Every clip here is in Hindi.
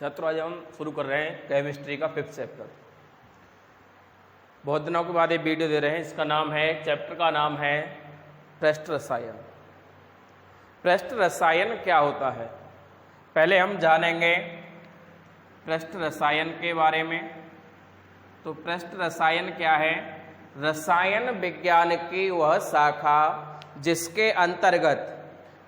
छात्रों, आज हम शुरू कर रहे हैं केमिस्ट्री का 5th चैप्टर। बहुत दिनों के बाद ये वीडियो दे रहे हैं। इसका नाम है, चैप्टर का नाम है पृष्ठ रसायन। पृष्ठ रसायन क्या होता है, पहले हम जानेंगे पृष्ठ रसायन के बारे में। तो पृष्ठ रसायन क्या है? रसायन विज्ञान की वह शाखा जिसके अंतर्गत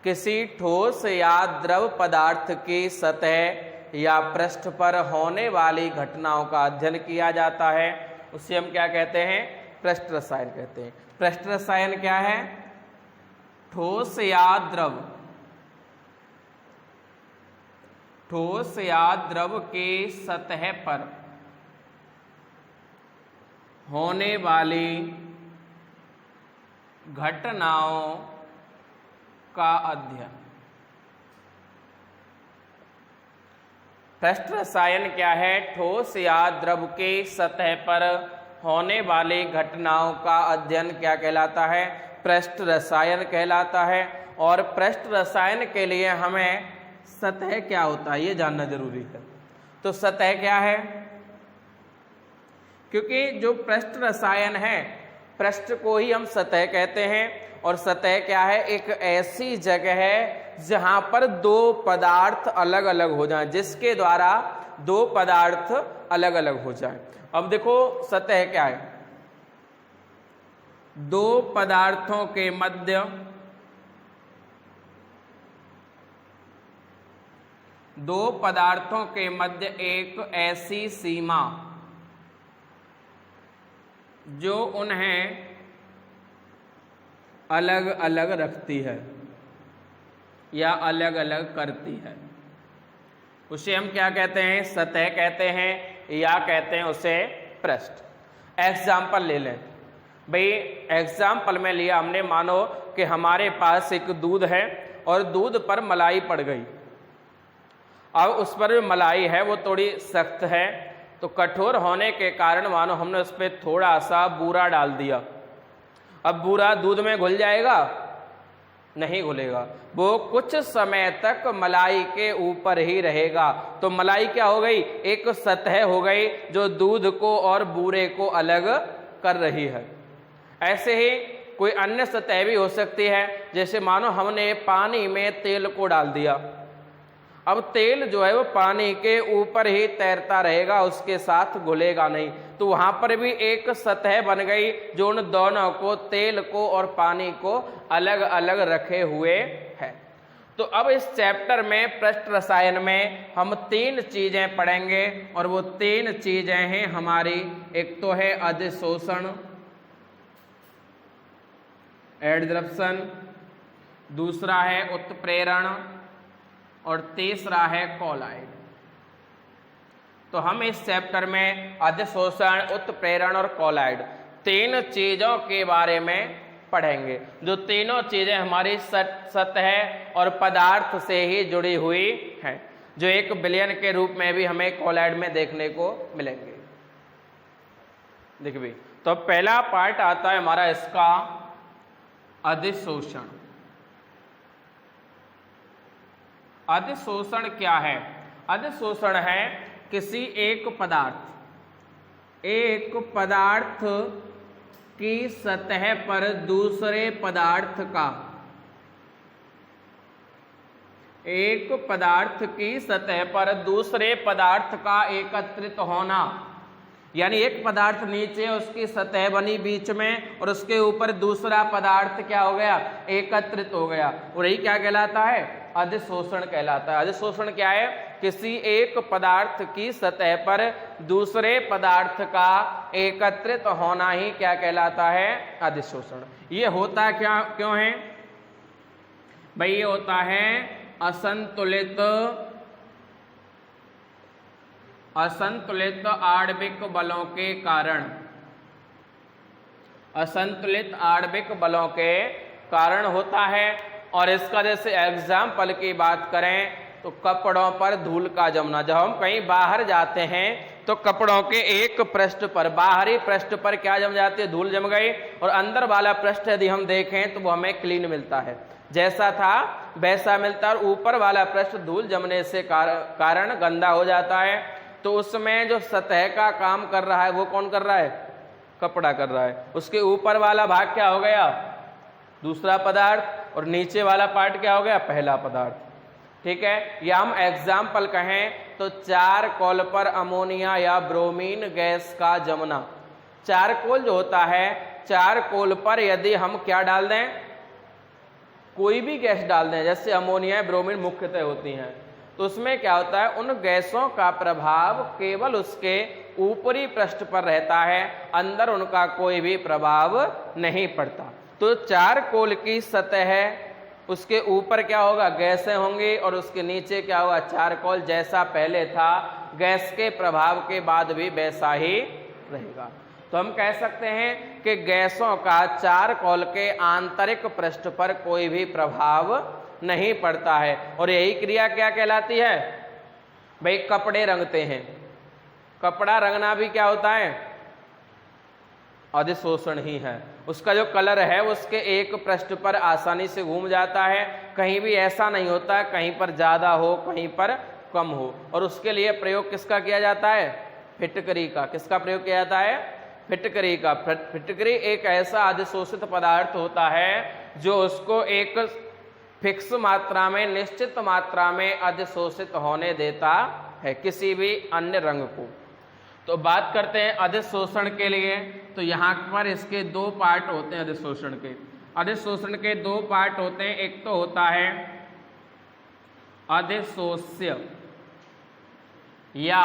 किसी ठोस या द्रव पदार्थ की सतह या पृष्ठ पर होने वाली घटनाओं का अध्ययन किया जाता है, उसे हम क्या कहते हैं? पृष्ठ रसायन कहते हैं। पृष्ठ रसायन क्या है? ठोस या द्रव की सतह पर होने वाली घटनाओं का अध्ययन। पृष्ठ रसायन क्या है? ठोस या द्रव की सतह पर होने वाली घटनाओं का अध्ययन क्या कहलाता है? पृष्ठ रसायन कहलाता है। और पृष्ठ रसायन के लिए हमें सतह क्या होता है ये जानना जरूरी है। तो सतह क्या है? क्योंकि जो पृष्ठ रसायन है, पृष्ठ को ही हम सतह कहते हैं। और सतह क्या है? एक ऐसी जगह है जहां पर दो पदार्थ अलग अलग हो जाएं, जिसके द्वारा दो पदार्थ अलग अलग हो जाएं। अब देखो सतह क्या है? दो पदार्थों के मध्य एक ऐसी सीमा जो उन्हें अलग अलग रखती है या अलग अलग करती है, उसे हम क्या कहते हैं? सतह कहते हैं, या कहते हैं उसे पृष्ठ। एग्जाम्पल ले लें भाई। एग्जाम्पल में लिया हमने, मानो कि हमारे पास एक दूध है और दूध पर मलाई पड़ गई। अब उस पर जो मलाई है वो थोड़ी सख्त है, तो कठोर होने के कारण मानो हमने उस पर थोड़ा सा बूरा डाल दिया। अब बूरा दूध में घुल जाएगा? नहीं घुलेगा, वो कुछ समय तक मलाई के ऊपर ही रहेगा। तो मलाई क्या हो गई? एक सतह हो गई जो दूध को और बूरे को अलग कर रही है। ऐसे ही कोई अन्य सतह भी हो सकती है, जैसे मानो हमने पानी में तेल को डाल दिया। अब तेल जो है वो पानी के ऊपर ही तैरता रहेगा, उसके साथ घुलेगा नहीं। तो वहां पर भी एक सतह बन गई जो उन दोनों को, तेल को और पानी को अलग अलग रखे हुए है। तो अब इस चैप्टर में पृष्ठ रसायन में हम 3 चीजें पढ़ेंगे, और वो 3 चीजें हैं हमारी। एक तो है अधिशोषण, एडजॉर्प्शन, दूसरा है उत्प्रेरण, और तीसरा है कॉलाइड। तो हम इस चैप्टर में अधिशोषण, उत्प्रेरण और कॉलाइड 3 चीजों के बारे में पढ़ेंगे, जो तीनों चीजें हमारी सतह और पदार्थ से ही जुड़ी हुई हैं, जो एक विलयन के रूप में भी हमें कॉलाइड में देखने को मिलेंगे। देखिए, तो पहला पार्ट आता है हमारा इसका अधिशोषण। अधिशोषण क्या है? अधिशोषण है किसी एक पदार्थ की सतह पर दूसरे पदार्थ का, एक पदार्थ की सतह पर दूसरे पदार्थ का एकत्रित होना। यानी एक पदार्थ नीचे, उसकी सतह बनी बीच में, और उसके ऊपर दूसरा पदार्थ क्या हो गया? एकत्रित हो गया। और यही क्या कहलाता है? अधिशोषण कहलाता है। अधिशोषण क्या है? किसी एक पदार्थ की सतह पर दूसरे पदार्थ का एकत्रित होना ही क्या कहलाता है? अधिशोषण। ये होता क्या, क्यों है भाई? ये होता है असंतुलित आणविक बलों के कारण। असंतुलित आणविक बलों के कारण होता है। और इसका जैसे एग्जाम्पल की बात करें तो कपड़ों पर धूल का जमना। जब हम कहीं बाहर जाते हैं तो कपड़ों के एक पृष्ठ पर, बाहरी पृष्ठ पर क्या जम जाती है? धूल जम गई। और अंदर वाला पृष्ठ यदि हम देखें तो वो हमें क्लीन मिलता है। जैसा था वैसा मिलता है, और ऊपर वाला पृष्ठ धूल जमने से कारण गंदा हो जाता है। तो उसमें जो सतह का काम कर रहा है वो कौन कर रहा है? कपड़ा कर रहा है। उसके ऊपर वाला भाग क्या हो गया? दूसरा पदार्थ, और नीचे वाला पार्ट क्या हो गया? पहला पदार्थ। ठीक है, या हम एग्जाम्पल कहें तो चारकोल पर अमोनिया या ब्रोमीन गैस का जमना। चारकोल जो होता है, चारकोल पर यदि हम क्या डाल दें, कोई भी गैस डाल दें, जैसे अमोनिया ब्रोमीन मुख्यतः होती हैं, तो उसमें क्या होता है, उन गैसों का प्रभाव केवल उसके ऊपरी पृष्ठ पर रहता है, अंदर उनका कोई भी प्रभाव नहीं पड़ता। तो चारकोल की सतह है, उसके ऊपर क्या होगा? गैसें होंगी, और उसके नीचे क्या होगा? चारकोल जैसा पहले था, गैस के प्रभाव के बाद भी वैसा ही रहेगा। तो हम कह सकते हैं कि गैसों का चारकोल के आंतरिक पृष्ठ पर कोई भी प्रभाव नहीं पड़ता है। और यही क्रिया क्या कहलाती है? भाई कपड़े रंगते हैं, कपड़ा रंगना भी क्या होता है? अधिशोषण ही है। उसका जो कलर है उसके एक पृष्ठ पर आसानी से घूम जाता है, कहीं भी ऐसा नहीं होता कहीं पर ज्यादा हो कहीं पर कम हो। और उसके लिए प्रयोग किसका किया जाता है? फिटकरी का। किसका प्रयोग किया जाता है? फिटकरी का। फिटकरी एक ऐसा अधिशोषित पदार्थ होता है जो उसको एक फिक्स मात्रा में, निश्चित मात्रा में अधिशोषित होने देता है किसी भी अन्य रंग को। तो बात करते हैं अधिशोषण के लिए। तो यहाँ पर इसके दो पार्ट होते हैं अधिशोषण के। अधिशोषण के दो पार्ट होते हैं, एक तो होता है अधिशोष्य या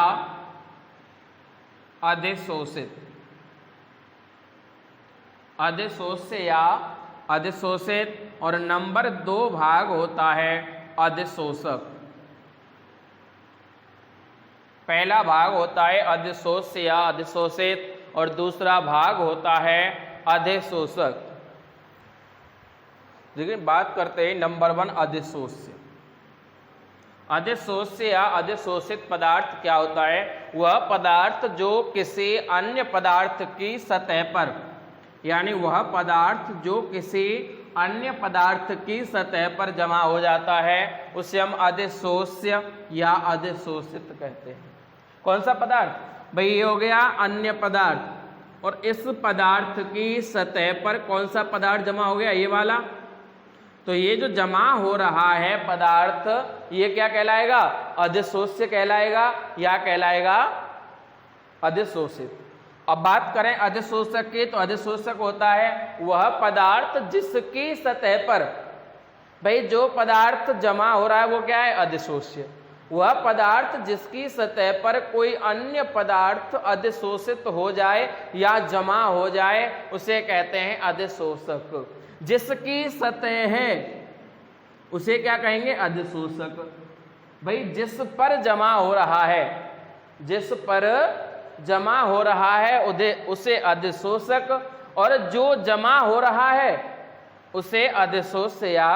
अधिशोषित। अधिशोष्य या अधिशोषित, और नंबर 2 भाग होता है अधिशोषक। पहला भाग होता है अधिशोष्य या अधिशोषित, और दूसरा भाग होता है अधिशोषक। देखिए बात करते हैं नंबर 1 अधिशोष्य। अधिशोष्य या अधिशोषित पदार्थ क्या होता है? वह पदार्थ जो किसी अन्य पदार्थ की सतह पर, यानी वह पदार्थ जो किसी अन्य पदार्थ की सतह पर जमा हो जाता है, उसे हम अधिशोष्य या अधिशोषित कहते हैं। कौन सा पदार्थ? भाई ये हो गया अन्य पदार्थ, और इस पदार्थ की सतह पर कौन सा पदार्थ जमा हो गया? ये वाला। तो ये जो जमा हो रहा है पदार्थ, ये क्या कहलाएगा? अधिशोष्य कहलाएगा या कहलाएगा अधिशोषित। अब बात करें अधिशोषक की, तो अधिशोषक होता है वह पदार्थ जिसकी सतह पर, भाई जो पदार्थ जमा हो रहा है वो क्या है? अधिशोष्य। वह पदार्थ जिसकी सतह पर कोई अन्य पदार्थ अधिशोषित हो जाए या जमा हो जाए, उसे कहते हैं अधिशोषक। जिसकी सतह है उसे क्या कहेंगे? अधिशोषक। भाई जिस पर जमा हो रहा है, जिस पर जमा हो रहा है उसे अधिशोषक, और जो जमा हो रहा है उसे अधिशोष्य या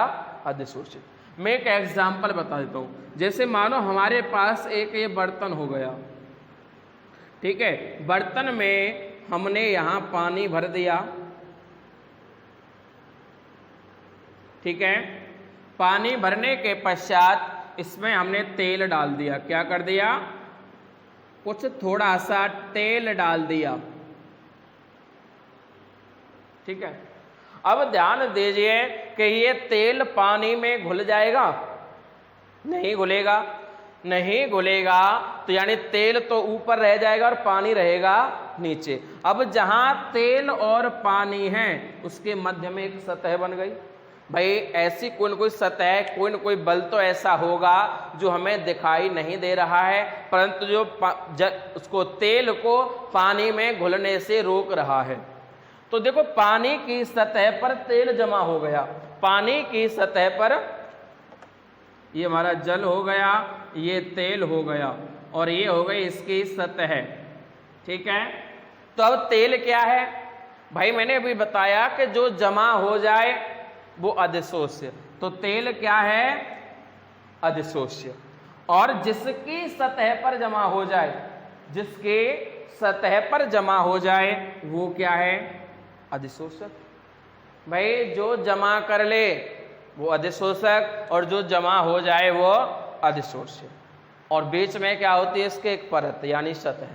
अधिशोषित। मैं एक एग्जाम्पल बता देता हूं। जैसे मानो हमारे पास एक ये बर्तन हो गया, ठीक है, बर्तन में हमने यहां पानी भर दिया, ठीक है, पानी भरने के पश्चात इसमें हमने तेल डाल दिया। क्या कर दिया? कुछ थोड़ा सा तेल डाल दिया, ठीक है। अब ध्यान दीजिए कि ये तेल पानी में घुल जाएगा? नहीं घुलेगा। नहीं घुलेगा तो यानी तेल तो ऊपर रह जाएगा और पानी रहेगा नीचे। अब जहां तेल और पानी है उसके मध्य में एक सतह बन गई। भाई ऐसी कोई न कोई सतह, कोई न कोई बल तो ऐसा होगा जो हमें दिखाई नहीं दे रहा है, परंतु जो उसको तेल को पानी में घुलने से रोक रहा है। तो देखो पानी की सतह पर तेल जमा हो गया, पानी की सतह पर ये हमारा जल हो गया, ये तेल हो गया, और ये हो गई इसकी सतह, ठीक है। तो अब तेल क्या है? भाई मैंने अभी बताया कि जो जमा हो जाए वो अधिशोष्य। तो तेल क्या है? अधिशोष्य। और जिसकी सतह पर जमा हो जाए, जिसके सतह पर जमा हो जाए वो क्या है? अधिशोषक। भाई जो जमा कर ले वो अधिशोषक, और जो जमा हो जाए वो अधिशोष्य। और बीच में क्या होती है इसके, एक परत यानी सतह।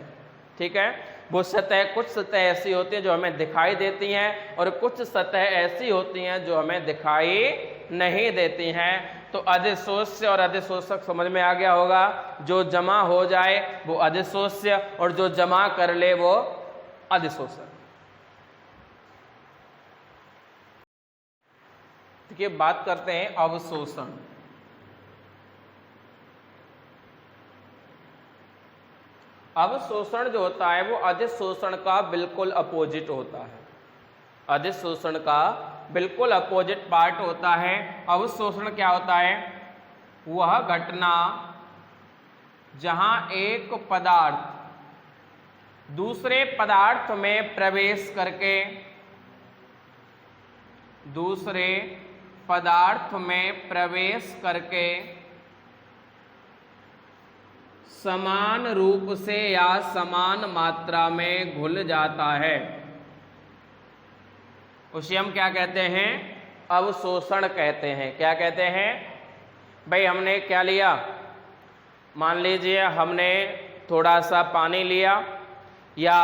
ठीक है, वो सतह, कुछ सतह ऐसी होती हैं जो हमें दिखाई देती हैं और कुछ सतह ऐसी होती हैं जो हमें दिखाई नहीं देती हैं। तो अधिशोष्य और अधिशोषक समझ में आ गया होगा। जो जमा हो जाए वो अधिशोष्य और जो जमा कर ले वो अधिशोषक। देखिए बात करते हैं अवशोषण। अवशोषण जो होता है वो अधिशोषण का बिल्कुल अपोजिट होता है। अधिशोषण का बिल्कुल अपोजिट पार्ट होता है। अवशोषण क्या होता है, वह घटना जहां एक पदार्थ दूसरे पदार्थ में प्रवेश करके दूसरे पदार्थ में प्रवेश करके समान रूप से या समान मात्रा में घुल जाता है, उसे हम क्या कहते हैं, अवशोषण कहते हैं। क्या कहते हैं भाई, हमने क्या लिया, मान लीजिए हमने थोड़ा सा पानी लिया, या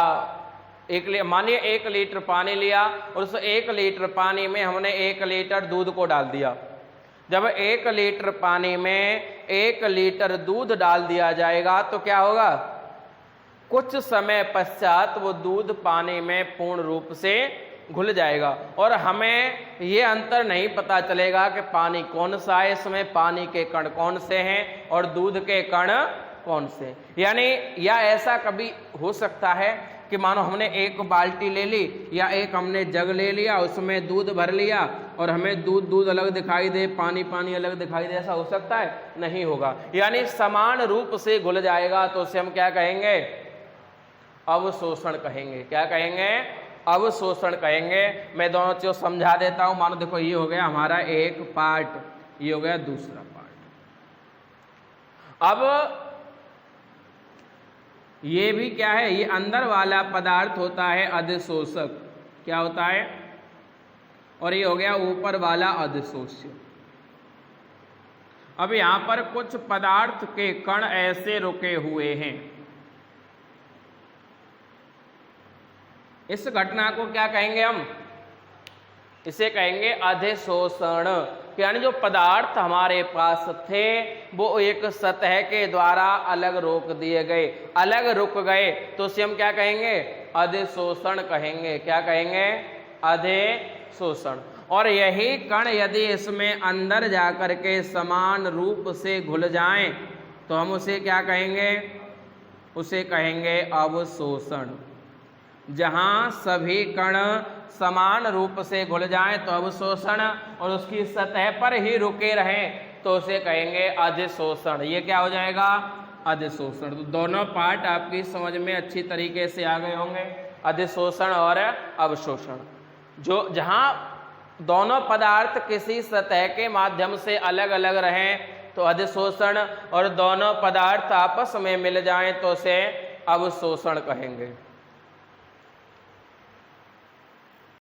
मानिए 1 लीटर पानी लिया और उस 1 लीटर पानी में हमने 1 लीटर दूध को डाल दिया। जब 1 लीटर पानी में 1 लीटर दूध डाल दिया जाएगा तो क्या होगा, कुछ समय पश्चात वो दूध पानी में पूर्ण रूप से घुल जाएगा और हमें ये अंतर नहीं पता चलेगा कि पानी कौन सा है, इसमें पानी के कण कौन से हैं और दूध के कण कौन से। यानी या ऐसा कभी हो सकता है कि मानो हमने 1 बाल्टी ले ली या एक हमने जग ले लिया, उसमें दूध भर लिया और हमें दूध अलग दिखाई दे, पानी अलग दिखाई दे, ऐसा हो सकता है? नहीं होगा। यानी समान रूप से घुल जाएगा तो उसे हम क्या कहेंगे, अवशोषण कहेंगे। क्या कहेंगे, अवशोषण कहेंगे। मैं दोनों चीज़ समझा देता हूं। मानो देखो ये हो गया हमारा एक पार्ट, ये हो गया दूसरा पार्ट। अब ये भी क्या है, ये अंदर वाला पदार्थ होता है अधिशोषक। क्या होता है, और ये हो गया ऊपर वाला अधिशोष्य। अब यहां पर कुछ पदार्थ के कण ऐसे रुके हुए हैं। इस घटना को क्या कहेंगे हम, इसे कहेंगे अधिशोषण। यानी जो पदार्थ हमारे पास थे वो एक सतह के द्वारा अलग रोक दिए गए, अलग रुक गए, तो उसे हम क्या कहेंगे, अधिशोषण कहेंगे। क्या कहेंगे, अधिशोषण। और यही कण यदि इसमें अंदर जाकर के समान रूप से घुल जाएं तो हम उसे क्या कहेंगे, उसे कहेंगे अवशोषण। जहां सभी कण समान रूप से घुल जाएं तो अवशोषण, और उसकी सतह पर ही रुके रहें तो उसे कहेंगे अधिशोषण। ये क्या हो जाएगा, अधिशोषण। तो दोनों पार्ट आपकी समझ में अच्छी तरीके से आ गए होंगे, अधिशोषण और अवशोषण। जो जहां दोनों पदार्थ किसी सतह के माध्यम से अलग अलग रहें तो अधिशोषण, और दोनों पदार्थ आपस में मिल जाएं तो उसे अवशोषण कहेंगे।